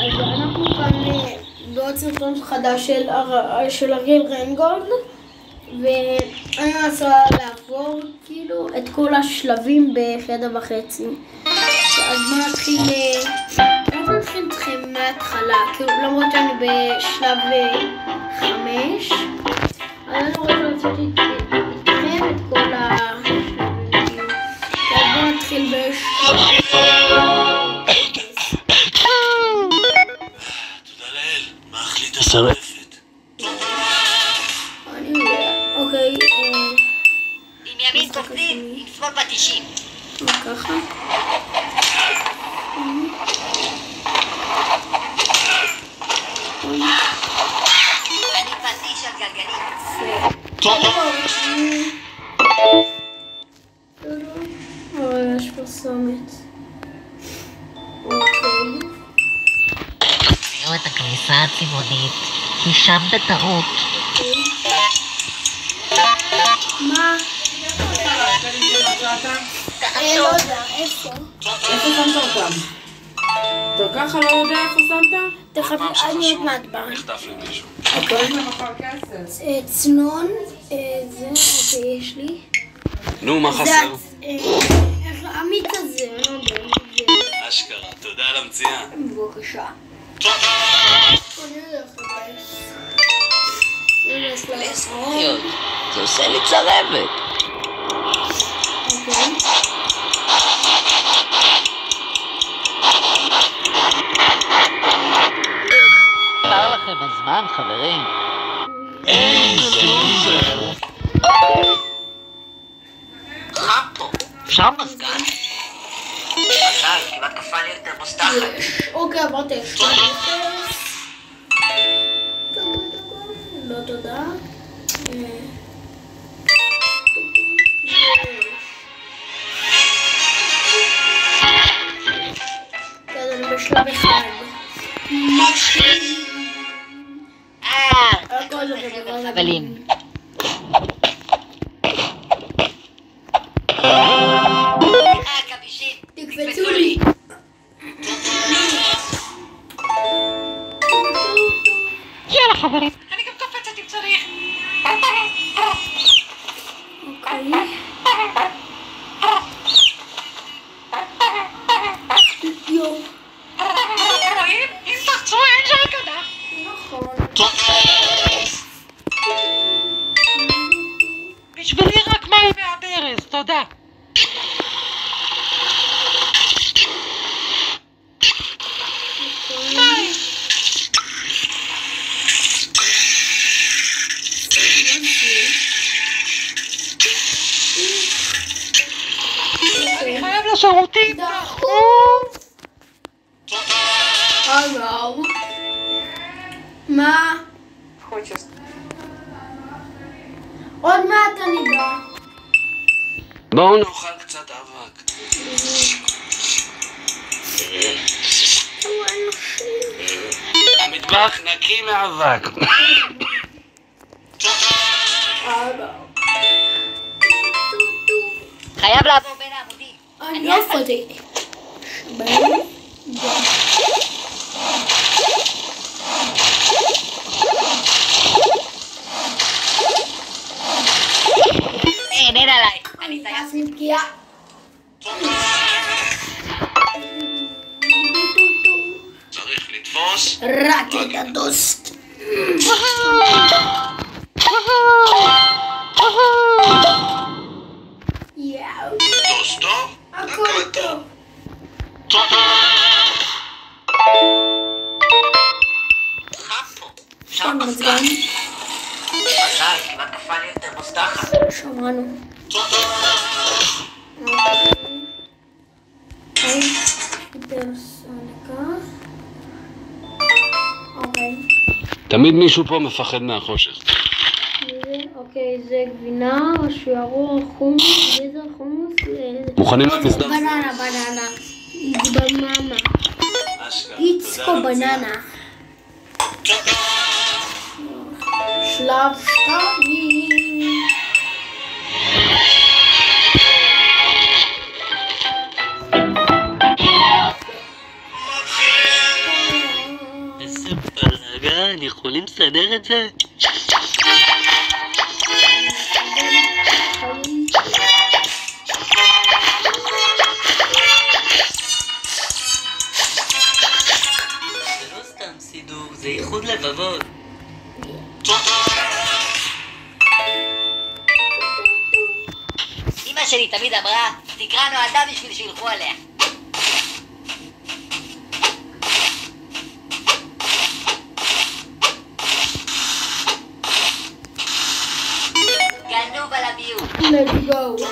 אז אנחנו כאן בעוד סרטון חדש של אריאל ריינגולד, ואני מנסה לעבור כאילו את כל השלבים בחדר וחצי. אז בואו נתחיל איתכם מההתחלה, כאילו למרות שאני בשלב 5, אז אני רוצה לעשות איתכם את כל השלבים. אז בואו נתחיל שרפת. אוקיי. עם ימין קופצים, עם שמאל פטישים. ככה. אני פטיש על גלגלים. יש פרסומת. אוקיי. תראו את הכניסה הצבעונית, היא שם בטעות. מה? לא יודע, איפה? איפה שמת אותם? אתה ככה לא יודע איפה שמת? תכף, אני עוד מעט באה. נחטף למישהו. צריך למחר כסף. צנון, זה, אוקיי, יש לי. נו, מה חסר? המיץ הזה, אני לא יודע. אשכרה, תודה על המציאה. בבקשה. זה עושה לי צרבת. נגמר לכם הזמן, חברים. חפו, אפשר מזגן? חזל, כמעט קפא לי יותר מוסתחת. אוקיי, עברתי אפשר. לא תודה. כן, אני בשלב 1. חבלים. כבישים, תקפצו לי. יאללה חברים, אני גם קופצת אם צריך. אוקיי. יו. רואים? אם תחצו אין של הגנה. נכון. בשבילי רק מים מהברז, תודה. אני חייב לשירותים. הלו. מה? עוד מעט אני בא. בואו נאכל קצת אבק. המטבח נקי מאבק. חייב לעבור בין העמודים. אני לא יכולתי. אין עליי. אני אז נפגיעה. צריך לתפוס. רק את הדוסט. יאו. טוסטו? הכל טוב. חפו. אפשר מזגן. חזל, כמעט קפא לי יותר מוסתחת. שמענו. אוקיי. תמיד מישהו פה מפחד מהחושך. אוקיי, זה גבינה, שיערו, חומוס, גזר, חומוס. מוכנים למסדר? בננה. בננה. איצקו בננה. שלב 2. אתם יכולים לסדר את זה? זה לא סתם סידור, זה איחוד לבבות. אמא שלי תמיד אמרה, תקרא נועדה בשביל שילכו עליה. גנוב על הביוב. Let's go.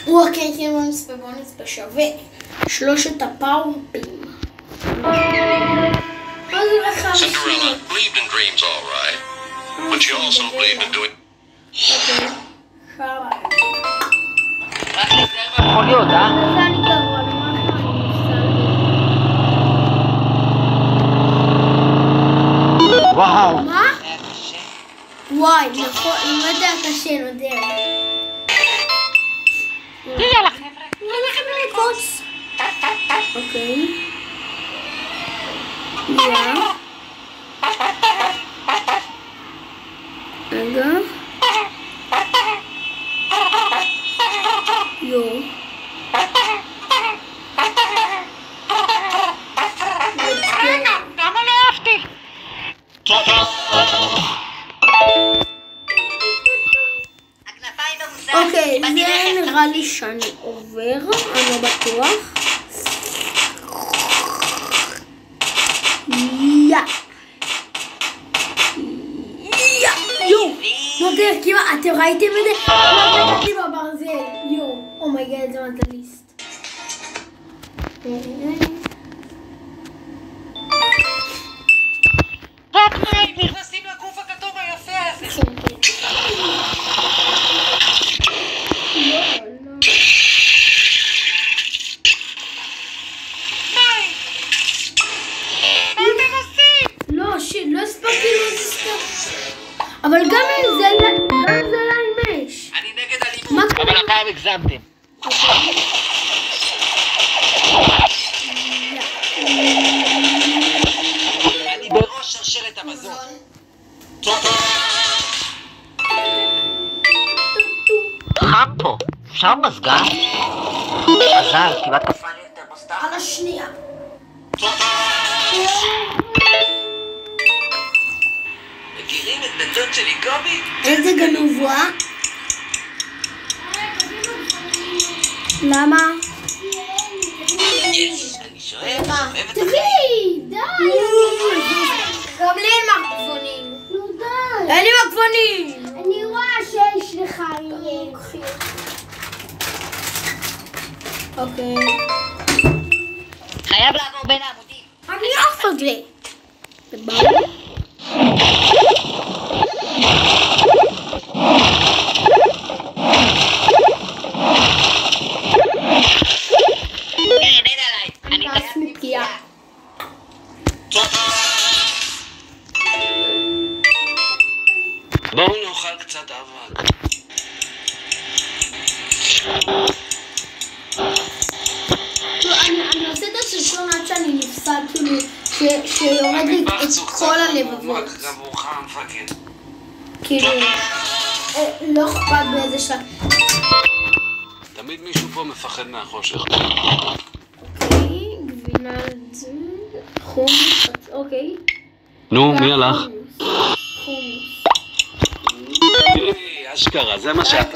אוקיי, כן, בוא נצפה שווה 3 הפאורפים. Cinderella believed in dreams all right, but she also believed in doing... אוקיי, שווה. רק להיזהר מהמכוניות, זה אני גרוע, וואו. מה? היה קשה. וואי, נכון, לא יודע קשה, לא יודע. יאללה חבר'ה. יאללה חבר'ה, קוץ. אוקיי. יא. רגע. יו. למה לא אהבתי? הכנפיים במוסר. אוקיי, זה נראה לי שאני עובר, אני לא בטוח. יא. יו. נותר, כמעט, אתם ראיתם את זה? לא נגעתי בברזל. יו. אומייגד, זה מטליסט. נכנסים לגוף הכתוב היפה הזה. לא, שיט, לא הספקתי להסתכל. אבל גם אם זה לא עם אש. אני נגד אלימות. מה אבל קורה? הפעם הגזמתם. אני בראש שרשרת המזון. חם פה. שם מזגן? מזל, כמעט קפא לי יותר מוסתר. על השנייה. מכירים את בן דוד שלי קובי? איזה גנוב הוא, אה? למה? אני שואל, אוהב את תראי, די. גם לי אין מגבונים. נו די. אין לי מגבונים. אני רואה שיש לך יהיה. אוקיי. חייב לעבור בין העמודים. אני עף על זה. זה ברור. אין עליי. אני טס מפגיעה. בואו נאכל קצת אבק. אני עושה את הסרטון עד שאני נפסד, כאילו, שיורד לי את כל הלבבות. עבורך המפקד. כאילו, לא אכפת באיזה שלב. תמיד מישהו פה מפחד מהחושך. אוקיי, גבינה על זה, חומוס, אוקיי. נו, מי הלך? חומוס. אשכרה, זה מה שאת...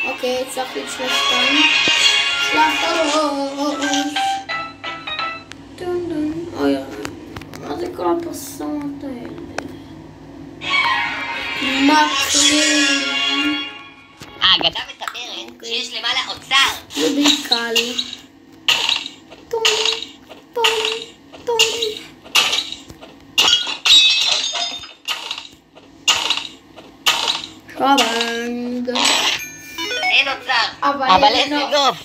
אוקיי, הצלחתי את שלושתם. אוי, מה זה כל הפרסומות האלה? מקרים. האגדה מספרת שיש למעלה אוצר. זה די קל. טום, טום, טום. שבנג. אין אוצר. אבל אין נוף.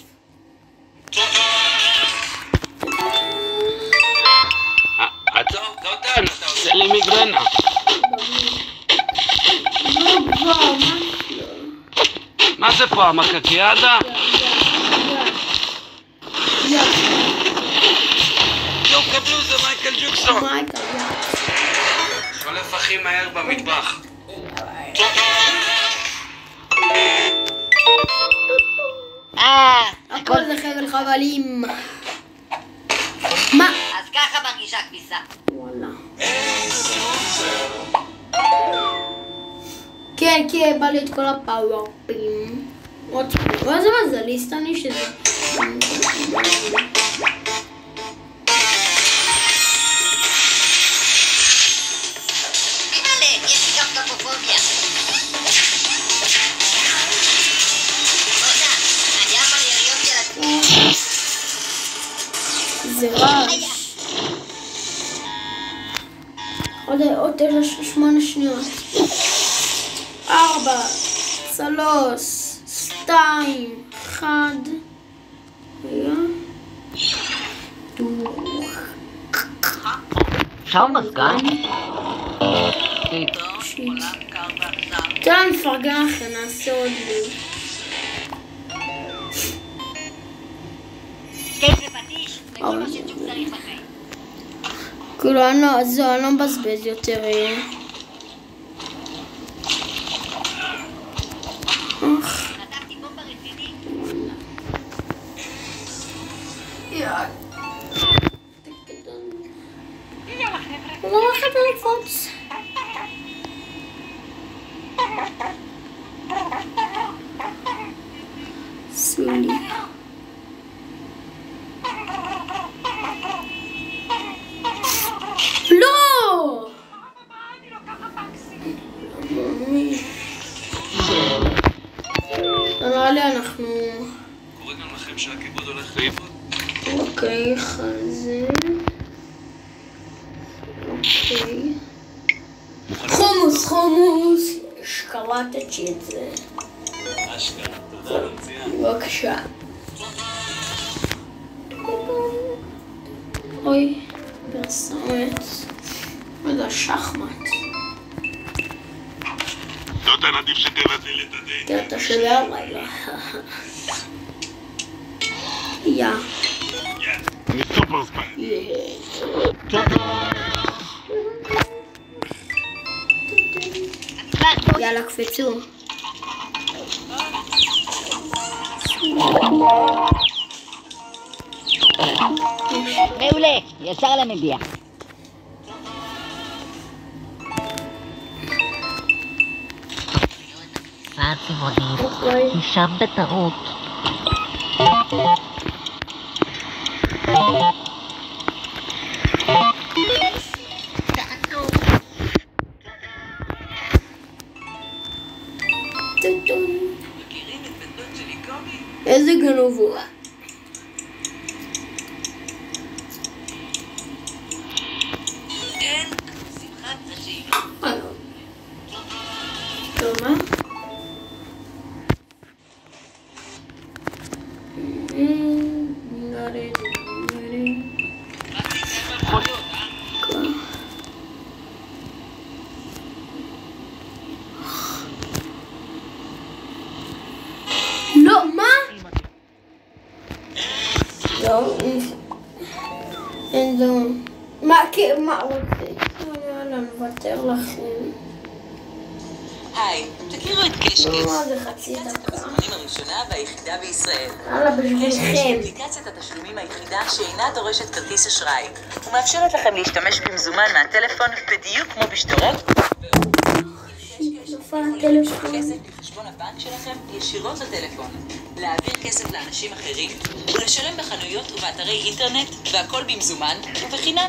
עצור, קוטן, אתה עושה לי מיגרנה. מה זה פה, המקקיאדה? יואו, קבלו, זה מייקל ג'קסון. חולף הכי מהר במטבח. הכל זה חבל חבלים. מה? אז ככה מרגישה כביסה. וואלה. כן, כן, בא לי את כל הפאוורפים. עוד פעם, איזה מזליסט אני שזה. יש לי גם קפופוביה. אני אף על יריות של עצמי. זה רעש. עוד 8 שניות. 4, 3, 2, 1. אפשר מזגן? שיט. תן נפרגן לכם, נעשה עוד לי. כאילו אני לא מבזבז יותר. לא הולכת לקפוץ. סולי. לא! נראה לי אנחנו... קורא גם לכם שהכיבוד הולך לאיבוד? אוקיי, חזה. אוקיי. חומוס, חומוס. שקלטתי את זה. אשכרה, תודה מצוין. בבקשה. אוי, פרסומת. זה שחמט. זאת עדיף שתבטל את הדייט. קטע של הלילה. יא. אני סופר ספיין. יאללה, קפצו. מעולה, ישר למגיע. היא שם בטעות. איזה גנוב הוא. אין, שמחת נשים. טוב, מה? לא, מה? לא, אין זו. מה רוצה? יאללה, נוותר לכם. היי, תכירו את קשקש. זה חצי דקה. התשלומים הראשונה והיחידה בישראל. יאללה, קשקש בשבילכם. אפליקציית התשלומים היחידה שאינה דורשת כרטיס אשראי ומאפשרת לכם להשתמש במזומן מהטלפון בדיוק כמו בשטרות. כסף לחשבון הבנק שלכם ישירות לטלפון, להעביר כסף לאנשים אחרים ולשלם בחנויות ובאתרי אינטרנט, והכל במזומן ובחינם.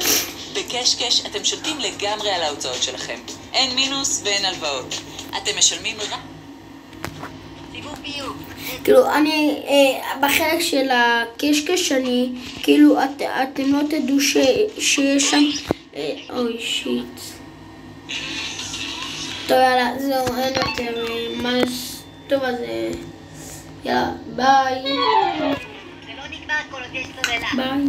בקשקש אתם שולטים לגמרי על ההוצאות שלכם. אין מינוס ואין הלוואות. אתם משלמים רק... סיבוב ביוב. כאילו, אני, בחלק של הקשקש, אני, כאילו, אתם לא תדעו שיש שם, אוי, שיט. טוב, יאללה, זהו, אין יותר, טוב, אז, יאללה, ביי. זה לא נגמר כל עוד יש סוללה. ביי.